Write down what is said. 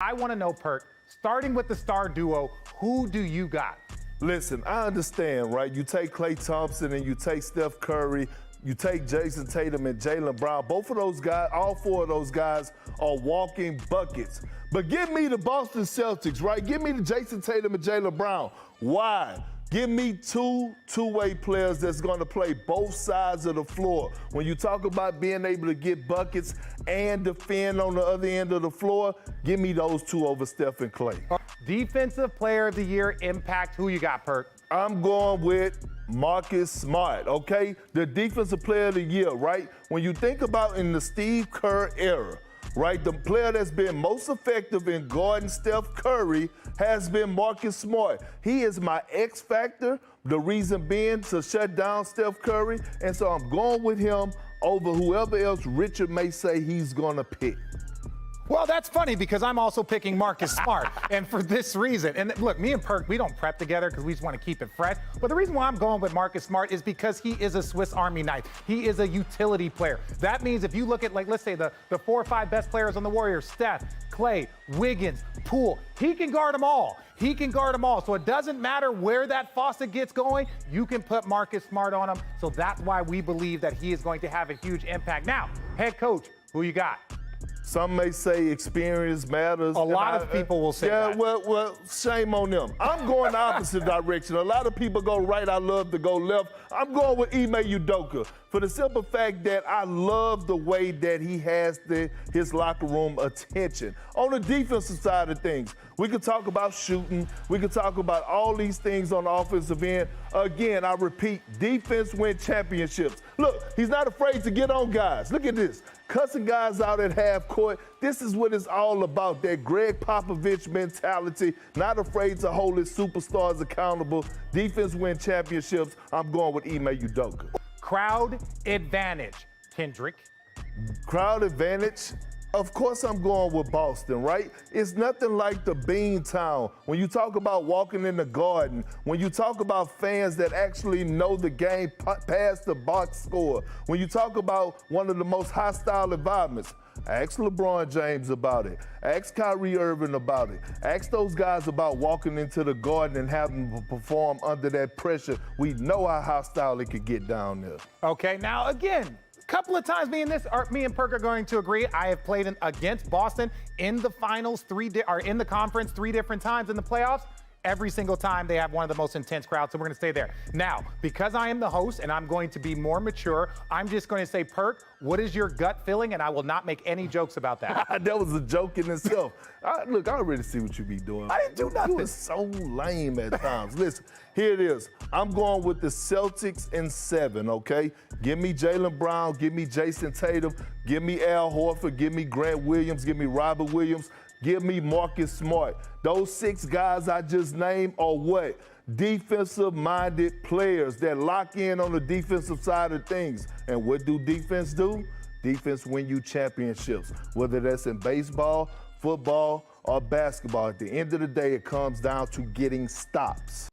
I want to know, Perk, starting with the star duo, who do you got? Listen, I understand, right? You take Klay Thompson and you take Steph Curry, you take Jason Tatum and Jaylen Brown. Both of those guys, all four of those guys are walking buckets. But give me the Boston Celtics, right? Give me the Jason Tatum and Jaylen Brown. Why? Give me two-way players that's going to play both sides of the floor. When you talk about being able to get buckets and defend on the other end of the floor, give me those two over Steph and Klay. Defensive Player of the Year impact, who you got, Perk? I'm going with Marcus Smart, okay? The Defensive Player of the Year, right? When you think about in the Steve Kerr era, right, the player that's been most effective in guarding Steph Curry has been Marcus Smart. He is my X factor, the reason being to shut down Steph Curry, and so I'm going with him over whoever else Richard may say he's gonna pick. Well, that's funny because I'm also picking Marcus Smart, and for this reason. And look, me and Perk, we don't prep together because we just want to keep it fresh. But the reason why I'm going with Marcus Smart is because he is a Swiss Army knife. He is a utility player. That means if you look at, like, let's say the 4 or 5 best players on the Warriors, Steph, Klay, Wiggins, Poole, he can guard them all. He can guard them all. So it doesn't matter where that faucet gets going, you can put Marcus Smart on him. So that's why we believe that he is going to have a huge impact. Now, head coach, who you got? Some may say experience matters. A lot of people will say that. Yeah, well, shame on them. I'm going the opposite direction. A lot of people go right, I love to go left. I'm going with Ime Udoka for the simple fact that I love the way that he has his locker room attention. On the defensive side of things, we could talk about shooting. We could talk about all these things on the offensive end. Again, I repeat, defense wins championships. Look, he's not afraid to get on guys. Look at this. Cussing guys out at half court. This is what it's all about, that Greg Popovich mentality, not afraid to hold his superstars accountable. Defense win championships. I'm going with Ime Udoka. Crowd advantage, Kendrick. Crowd advantage. Of course I'm going with Boston, right? It's nothing like the Bean Town. When you talk about walking in the Garden, when you talk about fans that actually know the game past the box score, when you talk about one of the most hostile environments, ask LeBron James about it. Ask Kyrie Irving about it. Ask those guys about walking into the Garden and having to perform under that pressure. We know how hostile it could get down there. Okay, now again, couple of times me and Perk are going to agree. I have played against Boston in the finals in the conference 3 different times in the playoffs. Every single time they have one of the most intense crowds, so we're going to stay there. Now, because I am the host and I'm going to be more mature, I'm just going to say, Perk, what is your gut feeling? And I will not make any jokes about that. That was a joke in itself. Look, I already see what you be doing. I didn't do nothing. You were so lame at times. Listen, here it is. I'm going with the Celtics in 7, okay? Give me Jaylen Brown, give me Jason Tatum, give me Al Horford, give me Grant Williams, give me Robert Williams, give me Marcus Smart. Those 6 guys I just named are what? Defensive-minded players that lock in on the defensive side of things. And what do defense do? Defense win you championships, whether that's in baseball, football, or basketball. At the end of the day, it comes down to getting stops.